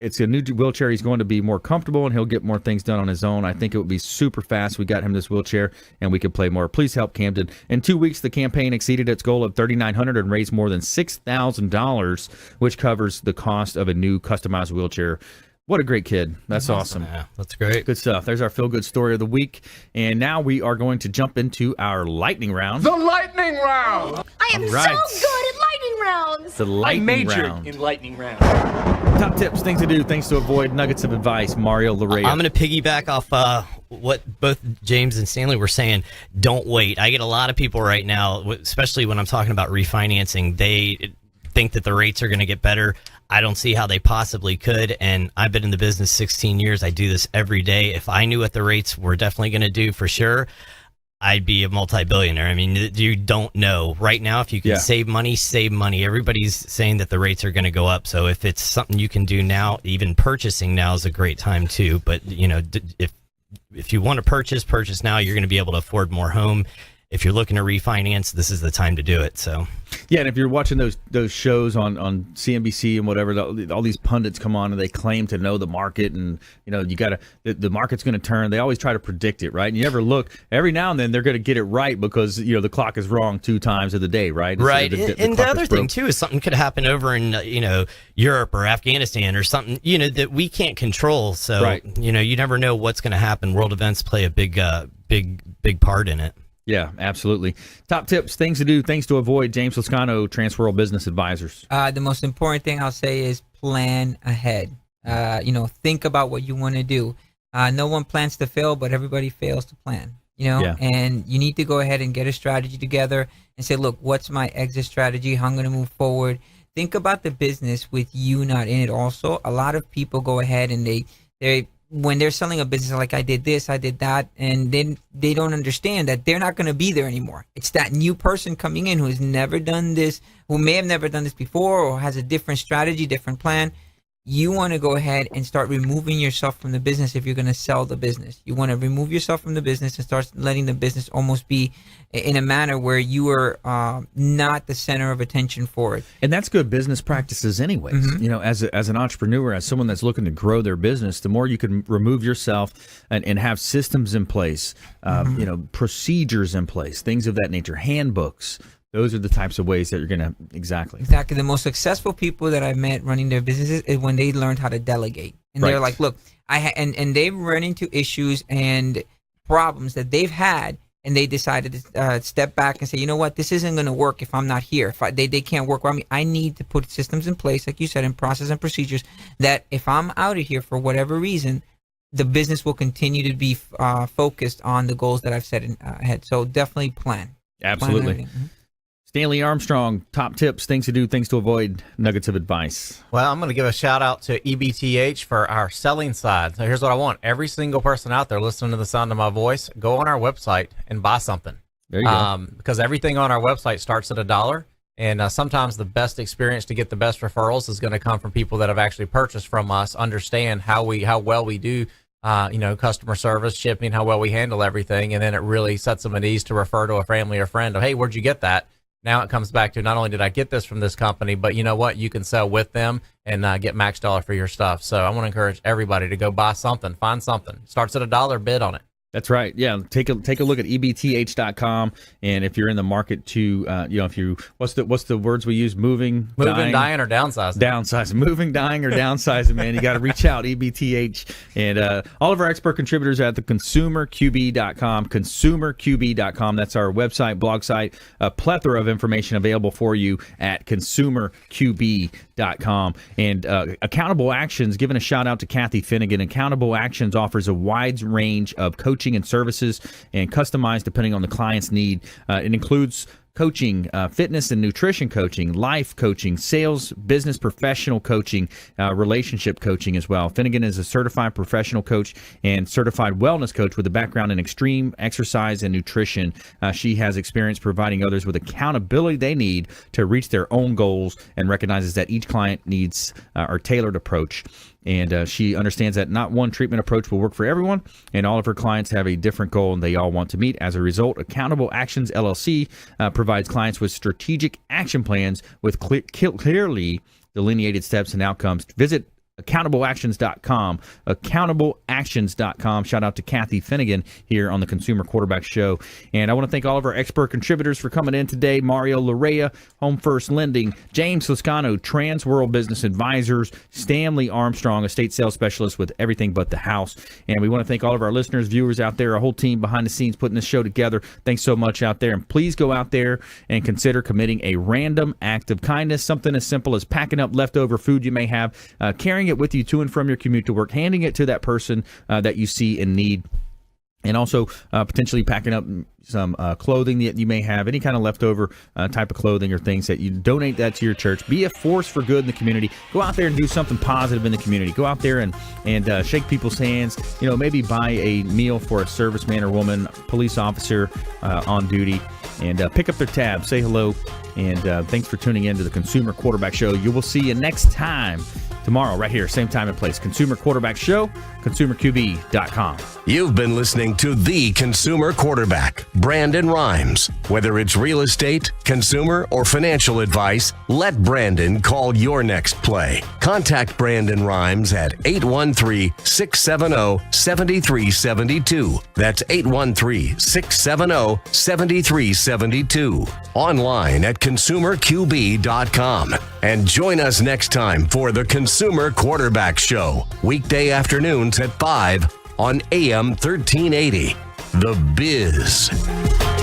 It's a new wheelchair. He's going to be more comfortable, and he'll get more things done on his own. I think it would be super fast. We got him this wheelchair, and we could play more. Please help Camden." In 2 weeks, the campaign exceeded its goal of $3,900 and raised more than $6,000, which covers the cost of a new customized wheelchair. What a great kid. That's awesome. Yeah, that's great. Good stuff. There's our feel-good story of the week. And now we are going to jump into our lightning round. The lightning round. I am so good at lightning rounds. The lightning majored round. in lightning round. Top tips, things to do, things to avoid, nuggets of advice. Mario Larrea. I'm going to piggyback off what both James and Stanley were saying. Don't wait. I get a lot of people right now, especially when I'm talking about refinancing, they think that the rates are going to get better. I don't see how they possibly could, and I've been in the business 16 years. I do this every day. If I knew what the rates were definitely going to do for sure, I'd be a multi-billionaire. I mean, you don't know. Right now, if you can save money, save money. Everybody's saying that the rates are going to go up, so if it's something you can do now, even purchasing now is a great time too. But, you know, if you want to purchase now, you're going to be able to afford more home. if you're looking to refinance, this is the time to do it. So. Yeah, and if you're watching those shows on CNBC and whatever, all these pundits come on and they claim to know the market, and you got to the market's going to turn. They always try to predict it, right? And you never look. Every now and then they're going to get it right because the clock is wrong 2 times of the day, right? Right, and the other thing too is something could happen over in Europe or Afghanistan or something that we can't control. So right. You never know what's going to happen. World events play a big part in it. Yeah, absolutely. Top tips, things to do, things to avoid. James Lascano, Transworld Business Advisors. The most important thing I'll say is plan ahead. Think about what you want to do. No one plans to fail, but everybody fails to plan. Yeah. And you need to go ahead and get a strategy together and say, look, what's my exit strategy? How I'm going to move forward. Think about the business with you not in it. Also, a lot of people go ahead and they when they're selling a business, like I did this, I did that, and then they don't understand that they're not going to be there anymore. It's that new person coming in who has never done this, who may have never done this before, or has a different strategy, different plan. You want to go ahead and start removing yourself from the business if you're going to sell the business. You want to remove yourself from the business and start letting the business almost be in a manner where you are not the center of attention for it. And that's good business practices anyways. Mm-hmm. As an entrepreneur, as someone that's looking to grow their business, the more you can remove yourself and have systems in place, procedures in place, things of that nature, handbooks. Those are the types of ways that you're going to exactly. The most successful people that I've met running their businesses is when they learned how to delegate, and they're like, "Look, and they've run into issues and problems that they've had, and they decided to step back and say, you know what, this isn't going to work if I'm not here. If they can't work around me, I need to put systems in place, like you said, and process and procedures that if I'm out of here for whatever reason, the business will continue to be focused on the goals that I've set ahead. So definitely plan. Absolutely." Stanley, Armstrong, top tips, things to do, things to avoid, nuggets of advice. Well, I'm going to give a shout out to EBTH for our selling side. So here's what I want. Every single person out there listening to the sound of my voice, go on our website and buy something. There you go. Because everything on our website starts at $1. And sometimes the best experience to get the best referrals is going to come from people that have actually purchased from us, understand how well we do customer service, shipping, how well we handle everything. And then it really sets them at ease to refer to a family or friend of, hey, where'd you get that? Now it comes back to not only did I get this from this company, but you know what? You can sell with them and get max dollar for your stuff. So I want to encourage everybody to go buy something, find something. Starts at $1, bid on it. That's right. Yeah, take a look at ebth.com, and if you're in the market to, if you what's the words we use? Moving, dying, or downsizing. Downsizing, moving, dying, or downsizing. Man, you got to reach out, EBTH, and all of our expert contributors are at the consumerqb.com. Consumerqb.com. That's our website, blog site, a plethora of information available for you at consumerqb.com. And Accountable Actions, giving a shout out to Kathy Finnegan. Accountable Actions offers a wide range of coaching and services and customized depending on the client's need. It includes coaching, fitness and nutrition coaching, life coaching, sales, business professional coaching, relationship coaching as well. Finnegan is a certified professional coach and certified wellness coach with a background in extreme exercise and nutrition. She has experience providing others with accountability they need to reach their own goals and recognizes that each client needs a tailored approach. And she understands that not one treatment approach will work for everyone, and all of her clients have a different goal and they all want to meet. As a result, Accountable Actions LLC provides clients with strategic action plans with clearly delineated steps and outcomes. Visit accountableactions.com. Accountableactions.com. Shout out to Kathy Finnegan here on the Consumer Quarterback Show. And I want to thank all of our expert contributors for coming in today. Mario Larrea, Home First Lending, James Lascano, Transworld Business Advisors, Stanley Armstrong, Estate Sales Specialist with Everything But the House. And we want to thank all of our listeners, viewers out there, our whole team behind the scenes putting this show together. Thanks so much out there. And please go out there and consider committing a random act of kindness, something as simple as packing up leftover food you may have, carrying it with you to and from your commute to work, handing it to that person that you see in need, and also potentially packing up some clothing that you may have, any kind of leftover type of clothing or things that you donate that to your church. Be a force for good in the community. Go out there and do something positive in the community. Go out there and shake people's hands. Maybe buy a meal for a serviceman or woman, police officer on duty, and pick up their tab. Say hello. And thanks for tuning in to the Consumer Quarterback Show. You will see you next time tomorrow right here, same time and place. Consumer Quarterback Show, consumerqb.com. You've been listening to The Consumer Quarterback. Brandon Rhymes. Whether it's real estate, consumer, or financial advice, let Brandon call your next play. Contact Brandon Rhymes at 813-670-7372. That's 813-670-7372. Online at consumerqb.com. And join us next time for the Consumer Quarterback Show, weekday afternoons at 5 on AM 1380. The Biz.